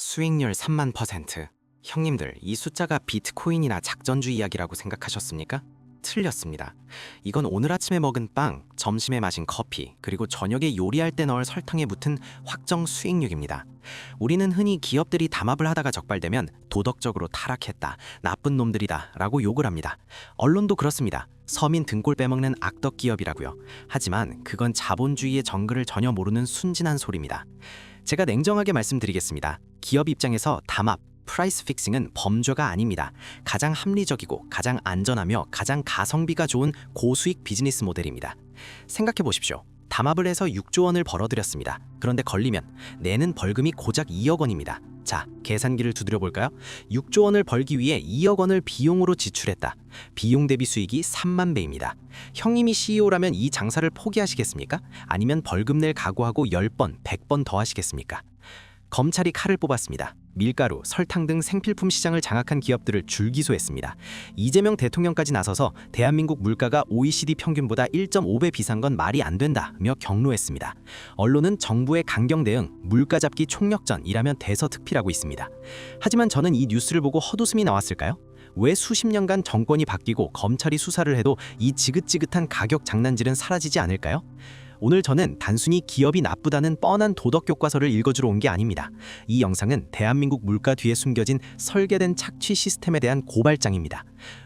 수익률 30,000%. 형님들, 이 숫자가 비트코인이나 작전주 이야기라고 생각하셨습니까? 틀렸습니다. 이건 오늘 아침에 먹은 빵, 점심에 마신 커피, 그리고 저녁에 요리할 때 넣을 설탕에 붙은 확정 수익률입니다. 우리는 흔히 기업들이 담합을 하다가 적발되면 도덕적으로 타락했다, 나쁜 놈들이다 라고 욕을 합니다. 언론도 그렇습니다. 서민 등골 빼먹는 악덕 기업이라고요. 하지만 그건 자본주의의 정글을 전혀 모르는 순진한 소리입니다. 제가 냉정하게 말씀드리겠습니다. 기업 입장에서 담합, 프라이스 픽싱은 범죄가 아닙니다. 가장 합리적이고 가장 안전하며 가장 가성비가 좋은 고수익 비즈니스 모델입니다. 생각해 보십시오. 담합을 해서 6조 원을 벌어들였습니다. 그런데 걸리면 내는 벌금이 고작 2억 원입니다. 자, 계산기를 두드려 볼까요? 6조 원을 벌기 위해 2억 원을 비용으로 지출했다. 비용 대비 수익이 3만 배입니다. 형님이 CEO라면 이 장사를 포기하시겠습니까? 아니면 벌금 낼 각오하고 10번, 100번 더 하시겠습니까? 검찰이 칼을 뽑았습니다. 밀가루, 설탕 등 생필품 시장을 장악한 기업들을 줄기소했습니다. 이재명 대통령까지 나서서 대한민국 물가가 OECD 평균보다 1.5배 비싼 건 말이 안 된다며 경로했습니다. 언론은 정부의 강경 대응, 물가 잡기 총력전이라면 대서특필하고 있습니다. 하지만 저는 이 뉴스를 보고 헛웃음이 나왔을까요? 왜 수십 년간 정권이 바뀌고 검찰이 수사를 해도 이 지긋지긋한 가격 장난질은 사라지지 않을까요? 오늘 저는 단순히 기업이 나쁘다는 뻔한 도덕 교과서를 읽어주러 온 게 아닙니다. 이 영상은 대한민국 물가 뒤에 숨겨진 설계된 착취 시스템에 대한 고발장입니다.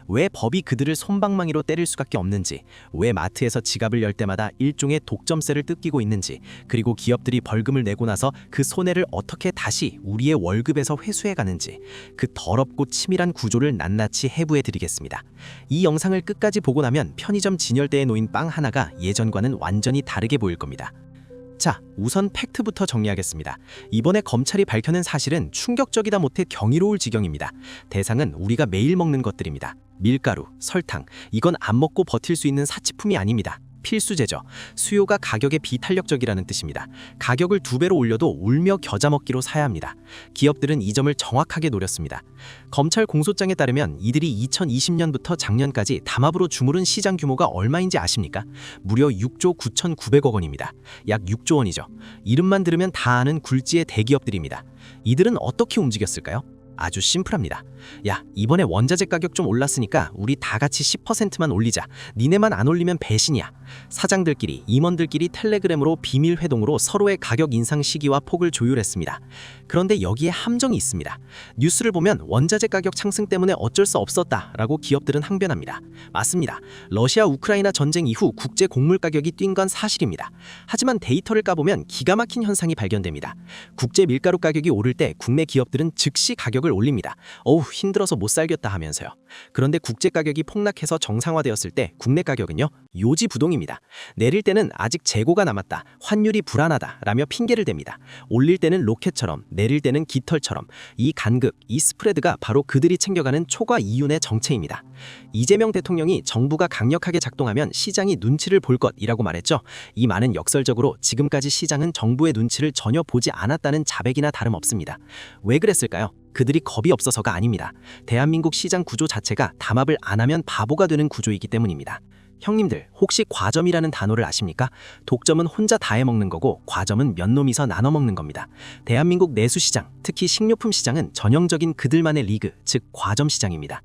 왜 법이 그들을 솜방망이로 때릴 수밖에 없는지, 왜 마트에서 지갑을 열 때마다 일종의 독점세를 뜯기고 있는지, 그리고 기업들이 벌금을 내고 나서 그 손해를 어떻게 다시 우리의 월급에서 회수해 가는지, 그 더럽고 치밀한 구조를 낱낱이 해부해 드리겠습니다. 이 영상을 끝까지 보고 나면 편의점 진열대에 놓인 빵 하나가 예전과는 완전히 다르게 보일 겁니다. 자, 우선 팩트부터 정리하겠습니다. 이번에 검찰이 밝혀낸 사실은 충격적이다 못해 경이로울 지경입니다. 대상은 우리가 매일 먹는 것들입니다. 밀가루, 설탕, 이건 안 먹고 버틸 수 있는 사치품이 아닙니다. 필수제죠. 수요가 가격에 비탄력적이라는 뜻입니다. 가격을 2배로 올려도 울며 겨자 먹기로 사야 합니다. 기업들은 이 점을 정확하게 노렸습니다. 검찰 공소장에 따르면 이들이 2020년부터 작년까지 담합으로 주무른 시장 규모가 얼마인지 아십니까? 무려 6조 9,900억 원입니다. 약 6조 원이죠. 이름만 들으면 다 아는 굴지의 대기업들입니다. 이들은 어떻게 움직였을까요? 아주 심플합니다. 야, 이번에 원자재 가격 좀 올랐으니까 우리 다 같이 10%만 올리자. 니네만 안 올리면 배신이야. 사장들끼리, 임원들끼리 텔레그램으로 비밀 회동으로 서로의 가격 인상 시기와 폭을 조율했습니다. 그런데 여기에 함정이 있습니다. 뉴스를 보면 원자재 가격 상승 때문에 어쩔 수 없었다라고 기업들은 항변합니다. 맞습니다. 러시아 우크라이나 전쟁 이후 국제 곡물 가격이 뛴 건 사실입니다. 하지만 데이터를 까보면 기가 막힌 현상이 발견됩니다. 국제 밀가루 가격이 오를 때 국내 기업들은 즉시 가격을 올립니다. 어우, 힘들어서 못 살겠다 하면서요. 그런데 국제 가격이 폭락해서 정상화되었을 때 국내 가격은요, 요지부동입니다. 내릴 때는 아직 재고가 남았다, 환율이 불안하다 라며 핑계를 댑니다. 올릴 때는 로켓처럼, 내릴 때는 깃털처럼. 이 간극, 이 스프레드가 바로 그들이 챙겨가는 초과 이윤의 정체입니다. 이재명 대통령이 정부가 강력하게 작동하면 시장이 눈치를 볼 것이라고 말했죠. 이 말은 역설적으로 지금까지 시장은 정부의 눈치를 전혀 보지 않았다는 자백이나 다름없습니다. 왜 그랬을까요? 그들이 겁이 없어서가 아닙니다. 대한민국 시장 구조 자체가 담합을 안 하면 바보가 되는 구조이기 때문입니다. 형님들, 혹시 과점이라는 단어를 아십니까? 독점은 혼자 다 해먹는 거고 과점은 몇 놈이서 나눠 먹는 겁니다. 대한민국 내수시장, 특히 식료품 시장은 전형적인 그들만의 리그, 즉 과점 시장입니다.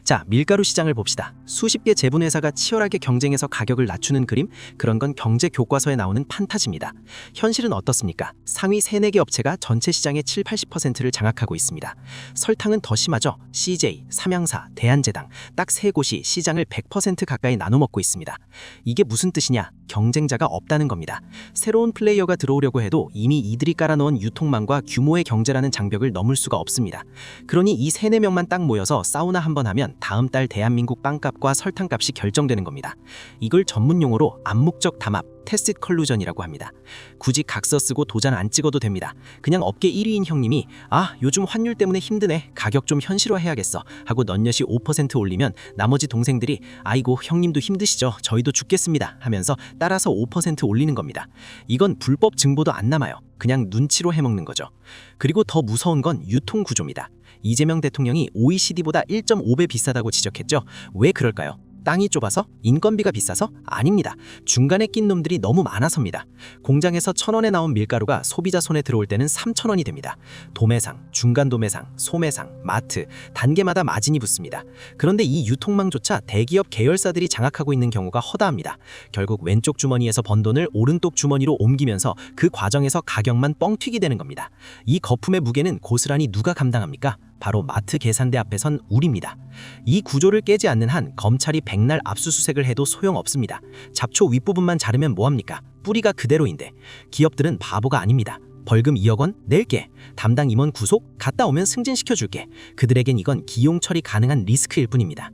자, 밀가루 시장을 봅시다. 수십 개 제분회사가 치열하게 경쟁해서 가격을 낮추는 그림? 그런 건 경제 교과서에 나오는 판타지입니다. 현실은 어떻습니까? 상위 3, 4개 업체가 전체 시장의 7, 80%를 장악하고 있습니다. 설탕은 더 심하죠. CJ, 삼양사, 대한제당, 딱 3곳이 시장을 100% 가까이 나눠 먹고 있습니다. 이게 무슨 뜻이냐? 경쟁자가 없다는 겁니다. 새로운 플레이어가 들어오려고 해도 이미 이들이 깔아놓은 유통망과 규모의 경제라는 장벽을 넘을 수가 없습니다. 그러니 이 3, 4명만 딱 모여서 사우나 한번 하면 다음 달 대한민국 빵값과 설탕값이 결정되는 겁니다. 이걸 전문용어로 암묵적 담합, 테시트 컬루전이라고 합니다. 굳이 각서 쓰고 도장 안 찍어도 됩니다. 그냥 업계 1위인 형님이 아, 요즘 환율 때문에 힘드네, 가격 좀 현실화해야겠어 하고 넌엿이 5% 올리면 나머지 동생들이 아이고 형님도 힘드시죠, 저희도 죽겠습니다 하면서 따라서 5% 올리는 겁니다. 이건 불법 증보도 안 남아요. 그냥 눈치로 해먹는 거죠. 그리고 더 무서운 건 유통구조입니다. 이재명 대통령이 OECD보다 1.5배 비싸다고 지적했죠. 왜 그럴까요? 땅이 좁아서? 인건비가 비싸서? 아닙니다. 중간에 낀 놈들이 너무 많아서입니다. 공장에서 1,000원에 나온 밀가루가 소비자 손에 들어올 때는 3,000원이 됩니다. 도매상, 중간 도매상, 소매상, 마트, 단계마다 마진이 붙습니다. 그런데 이 유통망조차 대기업 계열사들이 장악하고 있는 경우가 허다합니다. 결국 왼쪽 주머니에서 번 돈을 오른쪽 주머니로 옮기면서 그 과정에서 가격만 뻥튀기 되는 겁니다. 이 거품의 무게는 고스란히 누가 감당합니까? 바로 마트 계산대 앞에 선 우리입니다. 이 구조를 깨지 않는 한 검찰이 백날 압수수색을 해도 소용없습니다. 잡초 윗부분만 자르면 뭐합니까? 뿌리가 그대로인데. 기업들은 바보가 아닙니다. 벌금 2억 원 낼게. 담당 임원 구속, 갔다 오면 승진시켜줄게. 그들에겐 이건 기용 처리 가능한 리스크일 뿐입니다.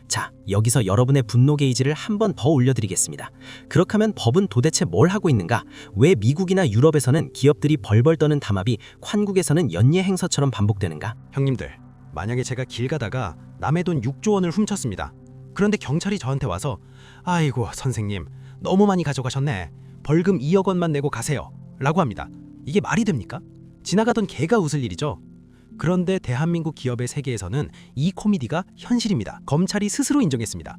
자, 여기서 여러분의 분노 게이지를 한 번 더 올려드리겠습니다. 그렇다면 법은 도대체 뭘 하고 있는가? 왜 미국이나 유럽에서는 기업들이 벌벌 떠는 담합이 한국에서는 연예 행사처럼 반복되는가? 형님들, 만약에 제가 길 가다가 남의 돈 6조 원을 훔쳤습니다. 그런데 경찰이 저한테 와서 아이고 선생님 너무 많이 가져가셨네. 벌금 2억 원만 내고 가세요. 라고 합니다. 이게 말이 됩니까? 지나가던 개가 웃을 일이죠. 그런데 대한민국 기업의 세계에서는 이 코미디가 현실입니다. 검찰이 스스로 인정했습니다.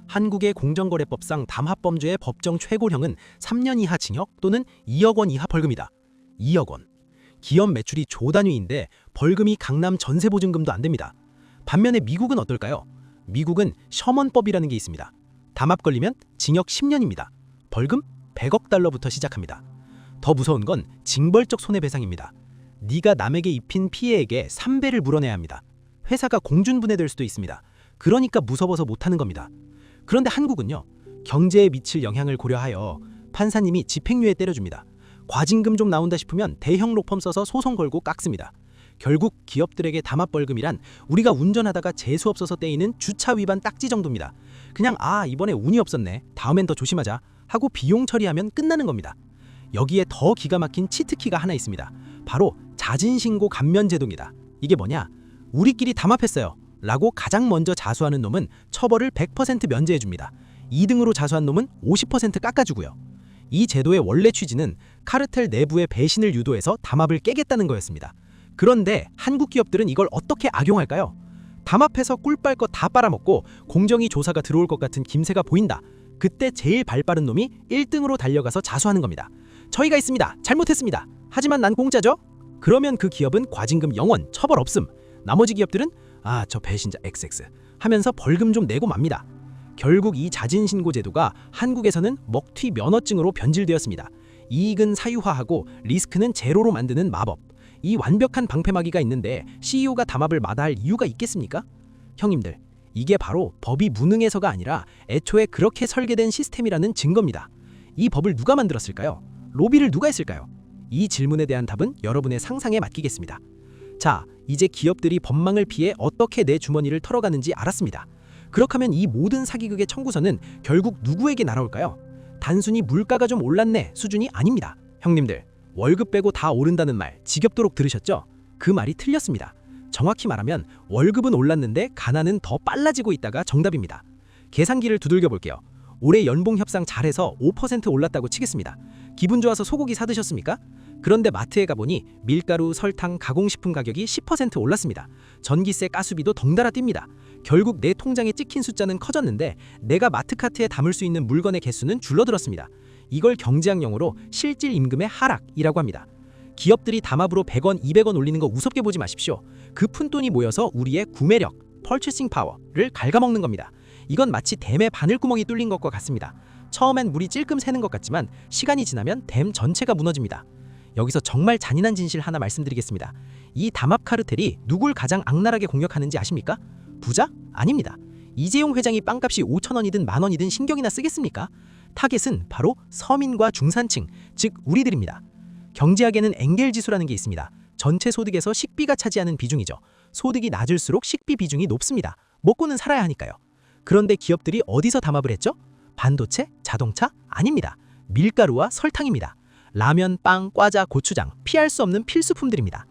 한국의 공정거래법상 담합범죄의 법정 최고형은 3년 이하 징역 또는 2억 원 이하 벌금이다. 2억 원. 기업 매출이 조 단위인데 벌금이 강남 전세보증금도 안 됩니다. 반면에 미국은 어떨까요? 미국은 셔먼법이라는 게 있습니다. 담합 걸리면 징역 10년입니다. 벌금 100억 달러부터 시작합니다. 더 무서운 건 징벌적 손해배상입니다. 네가 남에게 입힌 피해액의 3배를 물어내야 합니다. 회사가 공중분해될 수도 있습니다. 그러니까 무서워서 못하는 겁니다. 그런데 한국은요. 경제에 미칠 영향을 고려하여 판사님이 집행유예 때려줍니다. 과징금 좀 나온다 싶으면 대형 로펌 써서 소송 걸고 깎습니다. 결국 기업들에게 담합벌금이란 우리가 운전하다가 재수없어서 떼이는 주차 위반 딱지 정도입니다. 그냥 이번에 운이 없었네. 다음엔 더 조심하자 하고 비용 처리하면 끝나는 겁니다. 여기에 더 기가 막힌 치트키가 하나 있습니다. 바로 자진신고 감면제도입니다. 이게 뭐냐? 우리끼리 담합했어요 라고 가장 먼저 자수하는 놈은 처벌을 100% 면제해줍니다. 2등으로 자수한 놈은 50% 깎아주고요. 이 제도의 원래 취지는 카르텔 내부의 배신을 유도해서 담합을 깨겠다는 거였습니다. 그런데 한국 기업들은 이걸 어떻게 악용할까요? 담합해서 꿀 빨 것 다 빨아먹고 공정위 조사가 들어올 것 같은 김새가 보인다. 그때 제일 발 빠른 놈이 1등으로 달려가서 자수하는 겁니다. 저희가 있습니다. 잘못했습니다. 하지만 난 공짜죠? 그러면 그 기업은 과징금 0원, 처벌 없음. 나머지 기업들은 저 배신자 XX 하면서 벌금 좀 내고 맙니다. 결국 이 자진신고 제도가 한국에서는 먹튀 면허증으로 변질되었습니다. 이익은 사유화하고 리스크는 제로로 만드는 마법. 이 완벽한 방패막이가 있는데 CEO가 담합을 마다할 이유가 있겠습니까? 형님들, 이게 바로 법이 무능해서가 아니라 애초에 그렇게 설계된 시스템이라는 증거입니다. 이 법을 누가 만들었을까요? 로비를 누가 했을까요? 이 질문에 대한 답은 여러분의 상상에 맡기겠습니다. 자, 이제 기업들이 법망을 피해 어떻게 내 주머니를 털어가는지 알았습니다. 그렇다면 이 모든 사기극의 청구서는 결국 누구에게 날아올까요? 단순히 물가가 좀 올랐네 수준이 아닙니다. 형님들, 월급 빼고 다 오른다는 말 지겹도록 들으셨죠? 그 말이 틀렸습니다. 정확히 말하면 월급은 올랐는데 가난은 더 빨라지고 있다가 정답입니다. 계산기를 두들겨 볼게요. 올해 연봉 협상 잘해서 5% 올랐다고 치겠습니다. 기분 좋아서 소고기 사드셨습니까? 그런데 마트에 가보니 밀가루, 설탕, 가공식품 가격이 10% 올랐습니다. 전기세, 가스비도 덩달아 뜁니다. 결국 내 통장에 찍힌 숫자는 커졌는데 내가 마트카트에 담을 수 있는 물건의 개수는 줄어들었습니다. 이걸 경제학 용어로 실질 임금의 하락이라고 합니다. 기업들이 담합으로 100원, 200원 올리는 거 우습게 보지 마십시오. 그 푼돈이 모여서 우리의 구매력, purchasing power를 갉아먹는 겁니다. 이건 마치 댐의 바늘구멍이 뚫린 것과 같습니다. 처음엔 물이 찔끔 새는 것 같지만 시간이 지나면 댐 전체가 무너집니다. 여기서 정말 잔인한 진실 하나 말씀드리겠습니다. 이 담합 카르텔이 누굴 가장 악랄하게 공격하는지 아십니까? 부자? 아닙니다. 이재용 회장이 빵값이 5,000원이든 만원이든 신경이나 쓰겠습니까? 타겟은 바로 서민과 중산층, 즉 우리들입니다. 경제학에는 엥겔 지수라는 게 있습니다. 전체 소득에서 식비가 차지하는 비중이죠. 소득이 낮을수록 식비 비중이 높습니다. 먹고는 살아야 하니까요. 그런데 기업들이 어디서 담합을 했죠? 반도체, 자동차? 아닙니다. 밀가루와 설탕입니다. 라면, 빵, 과자, 고추장, 피할 수 없는 필수품들입니다.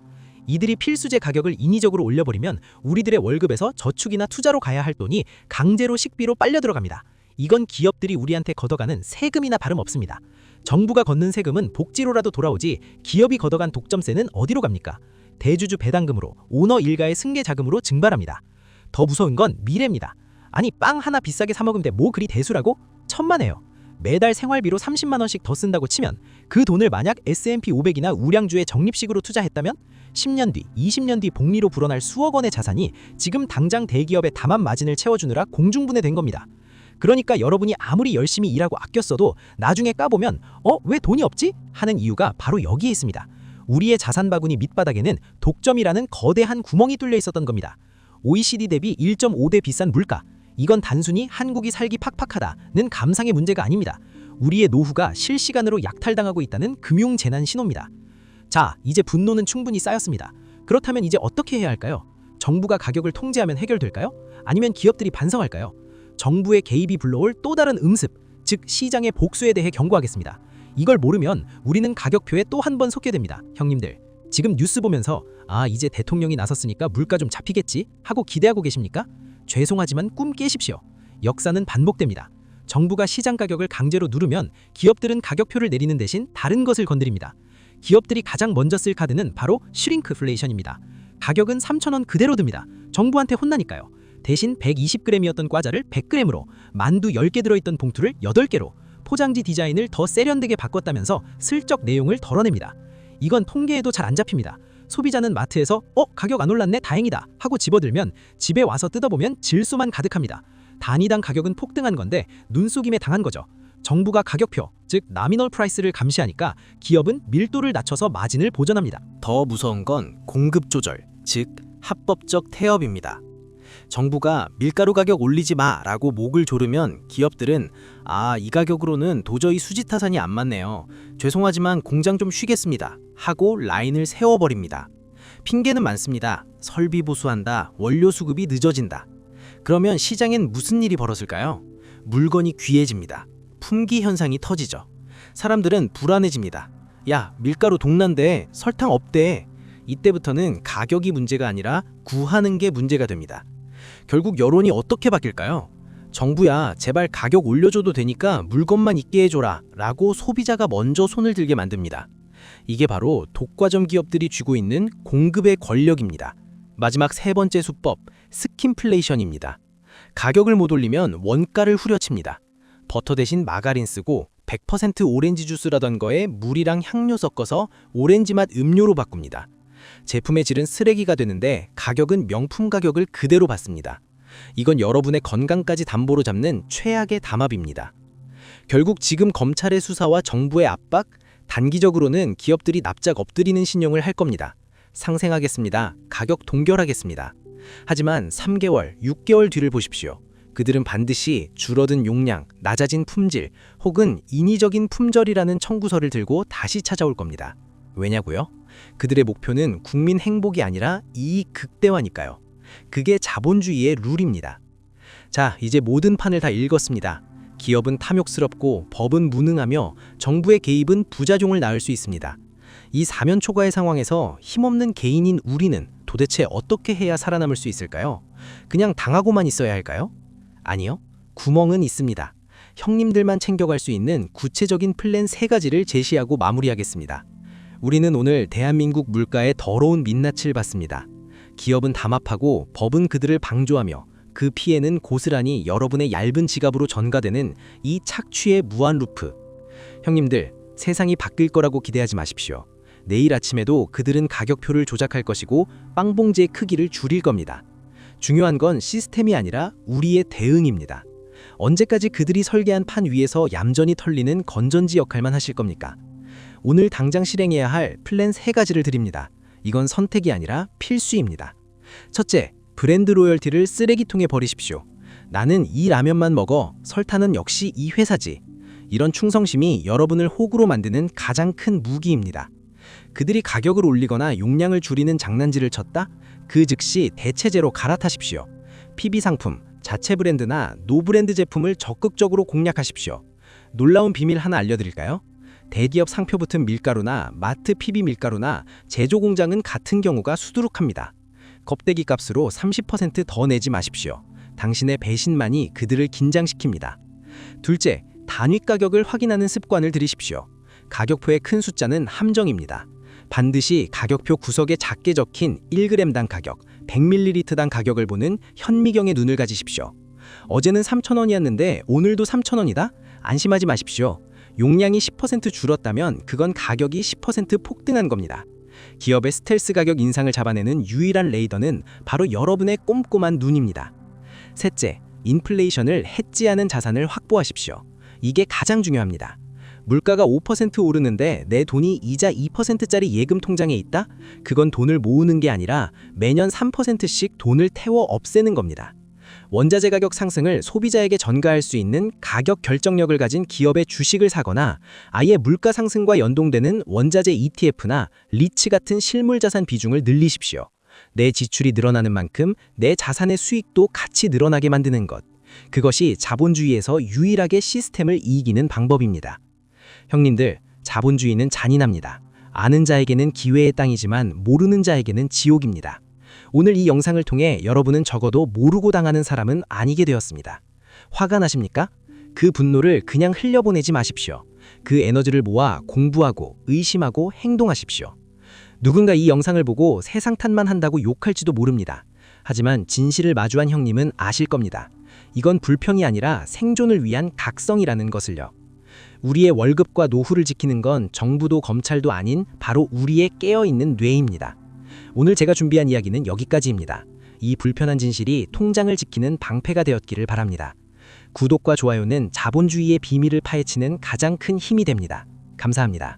이들이 필수재 가격을 인위적으로 올려버리면 우리들의 월급에서 저축이나 투자로 가야 할 돈이 강제로 식비로 빨려 들어갑니다. 이건 기업들이 우리한테 걷어가는 세금이나 다름없습니다. 정부가 걷는 세금은 복지로라도 돌아오지 기업이 걷어간 독점세는 어디로 갑니까? 대주주 배당금으로 오너 일가의 승계 자금으로 증발합니다. 더 무서운 건 미래입니다. 아니 빵 하나 비싸게 사 먹으면 돼. 뭐 그리 대수라고? 천만에요. 매달 생활비로 30만 원씩 더 쓴다고 치면 그 돈을 만약 S&P 500이나 우량주에 적립식으로 투자했다면 10년 뒤, 20년 뒤 복리로 불어날 수억 원의 자산이 지금 당장 대기업의 담합 마진을 채워주느라 공중분해된 겁니다. 그러니까 여러분이 아무리 열심히 일하고 아껴 써도 나중에 까보면 왜 돈이 없지? 하는 이유가 바로 여기에 있습니다. 우리의 자산 바구니 밑바닥에는 독점이라는 거대한 구멍이 뚫려 있었던 겁니다. OECD 대비 1.5대 비싼 물가. 이건 단순히 한국이 살기 팍팍하다는 감상의 문제가 아닙니다. 우리의 노후가 실시간으로 약탈당하고 있다는 금융재난 신호입니다. 자, 이제 분노는 충분히 쌓였습니다. 그렇다면 이제 어떻게 해야 할까요? 정부가 가격을 통제하면 해결될까요? 아니면 기업들이 반성할까요? 정부의 개입이 불러올 또 다른 음습, 즉 시장의 복수에 대해 경고하겠습니다. 이걸 모르면 우리는 가격표에 또 한 번 속게 됩니다. 형님들, 지금 뉴스 보면서 이제 대통령이 나섰으니까 물가 좀 잡히겠지 하고 기대하고 계십니까? 죄송하지만 꿈 깨십시오. 역사는 반복됩니다. 정부가 시장 가격을 강제로 누르면 기업들은 가격표를 내리는 대신 다른 것을 건드립니다. 기업들이 가장 먼저 쓸 카드는 바로 슈링크플레이션입니다. 가격은 3,000원 그대로 듭니다. 정부한테 혼나니까요. 대신 120g이었던 과자를 100g으로, 만두 10개 들어있던 봉투를 8개로, 포장지 디자인을 더 세련되게 바꿨다면서 슬쩍 내용을 덜어냅니다. 이건 통계에도 잘 안 잡힙니다. 소비자는 마트에서 가격 안 올랐네 다행이다 하고 집어들면 집에 와서 뜯어보면 질소만 가득합니다. 단위당 가격은 폭등한 건데 눈속임에 당한 거죠. 정부가 가격표, 즉 나미널 프라이스를 감시하니까 기업은 밀도를 낮춰서 마진을 보전합니다. 더 무서운 건 공급 조절, 즉 합법적 태업입니다. 정부가 밀가루 가격 올리지 마라고 목을 조르면 기업들은 이 가격으로는 도저히 수지타산이 안 맞네요. 죄송하지만 공장 좀 쉬겠습니다. 하고 라인을 세워버립니다. 핑계는 많습니다. 설비 보수한다, 원료 수급이 늦어진다. 그러면 시장엔 무슨 일이 벌어질까요? 물건이 귀해집니다. 품귀 현상이 터지죠. 사람들은 불안해집니다. 야, 밀가루 동난데 설탕 없대. 이때부터는 가격이 문제가 아니라 구하는 게 문제가 됩니다. 결국 여론이 어떻게 바뀔까요? 정부야, 제발 가격 올려줘도 되니까 물건만 있게 해줘라 라고 소비자가 먼저 손을 들게 만듭니다. 이게 바로 독과점 기업들이 쥐고 있는 공급의 권력입니다. 마지막 세 번째 수법, 스킨플레이션입니다. 가격을 못 올리면 원가를 후려칩니다. 버터 대신 마가린 쓰고 100% 오렌지 주스라던 거에 물이랑 향료 섞어서 오렌지 맛 음료로 바꿉니다. 제품의 질은 쓰레기가 되는데 가격은 명품 가격을 그대로 받습니다. 이건 여러분의 건강까지 담보로 잡는 최악의 담합입니다. 결국 지금 검찰의 수사와 정부의 압박, 단기적으로는 기업들이 납작 엎드리는 신용을 할 겁니다. 상생하겠습니다. 가격 동결하겠습니다. 하지만 3개월, 6개월 뒤를 보십시오. 그들은 반드시 줄어든 용량, 낮아진 품질, 혹은 인위적인 품절이라는 청구서를 들고 다시 찾아올 겁니다. 왜냐고요? 그들의 목표는 국민 행복이 아니라 이익 극대화니까요. 그게 자본주의의 룰입니다. 자, 이제 모든 판을 다 읽었습니다. 기업은 탐욕스럽고 법은 무능하며 정부의 개입은 부작용을 낳을 수 있습니다. 이 사면초가의 상황에서 힘없는 개인인 우리는 도대체 어떻게 해야 살아남을 수 있을까요? 그냥 당하고만 있어야 할까요? 아니요. 구멍은 있습니다. 형님들만 챙겨갈 수 있는 구체적인 플랜 3가지를 제시하고 마무리하겠습니다. 우리는 오늘 대한민국 물가의 더러운 민낯을 봤습니다. 기업은 담합하고 법은 그들을 방조하며 그 피해는 고스란히 여러분의 얇은 지갑으로 전가되는 이 착취의 무한 루프. 형님들, 세상이 바뀔 거라고 기대하지 마십시오. 내일 아침에도 그들은 가격표를 조작할 것이고 빵봉지의 크기를 줄일 겁니다. 중요한 건 시스템이 아니라 우리의 대응입니다. 언제까지 그들이 설계한 판 위에서 얌전히 털리는 건전지 역할만 하실 겁니까? 오늘 당장 실행해야 할 플랜 3가지를 드립니다. 이건 선택이 아니라 필수입니다. 첫째, 브랜드 로열티를 쓰레기통에 버리십시오. 나는 이 라면만 먹어. 설탕은 역시 이 회사지. 이런 충성심이 여러분을 호구로 만드는 가장 큰 무기입니다. 그들이 가격을 올리거나 용량을 줄이는 장난질을 쳤다? 그 즉시 대체제로 갈아타십시오. PB 상품, 자체 브랜드나 노브랜드 제품을 적극적으로 공략하십시오. 놀라운 비밀 하나 알려드릴까요? 대기업 상표 붙은 밀가루나 마트 PB 밀가루나 제조 공장은 같은 경우가 수두룩합니다. 껍데기 값으로 30% 더 내지 마십시오. 당신의 배신만이 그들을 긴장시킵니다. 둘째, 단위 가격을 확인하는 습관을 들이십시오. 가격표의 큰 숫자는 함정입니다. 반드시 가격표 구석에 작게 적힌 1g당 가격, 100ml당 가격을 보는 현미경의 눈을 가지십시오. 어제는 3,000원이었는데 오늘도 3,000원이다? 안심하지 마십시오. 용량이 10% 줄었다면 그건 가격이 10% 폭등한 겁니다. 기업의 스텔스 가격 인상을 잡아내는 유일한 레이더는 바로 여러분의 꼼꼼한 눈입니다. 셋째, 인플레이션을 해지하는 자산을 확보하십시오. 이게 가장 중요합니다. 물가가 5% 오르는데 내 돈이 이자 2%짜리 예금 통장에 있다? 그건 돈을 모으는 게 아니라 매년 3%씩 돈을 태워 없애는 겁니다. 원자재 가격 상승을 소비자에게 전가할 수 있는 가격 결정력을 가진 기업의 주식을 사거나 아예 물가 상승과 연동되는 원자재 ETF나 리츠 같은 실물 자산 비중을 늘리십시오. 내 지출이 늘어나는 만큼 내 자산의 수익도 같이 늘어나게 만드는 것. 그것이 자본주의에서 유일하게 시스템을 이기는 방법입니다. 형님들, 자본주의는 잔인합니다. 아는 자에게는 기회의 땅이지만 모르는 자에게는 지옥입니다. 오늘 이 영상을 통해 여러분은 적어도 모르고 당하는 사람은 아니게 되었습니다. 화가 나십니까? 그 분노를 그냥 흘려보내지 마십시오. 그 에너지를 모아 공부하고 의심하고 행동하십시오. 누군가 이 영상을 보고 세상 탓만 한다고 욕할지도 모릅니다. 하지만 진실을 마주한 형님은 아실 겁니다. 이건 불평이 아니라 생존을 위한 각성이라는 것을요. 우리의 월급과 노후를 지키는 건 정부도 검찰도 아닌 바로 우리의 깨어있는 뇌입니다. 오늘 제가 준비한 이야기는 여기까지입니다. 이 불편한 진실이 통장을 지키는 방패가 되었기를 바랍니다. 구독과 좋아요는 자본주의의 비밀을 파헤치는 가장 큰 힘이 됩니다. 감사합니다.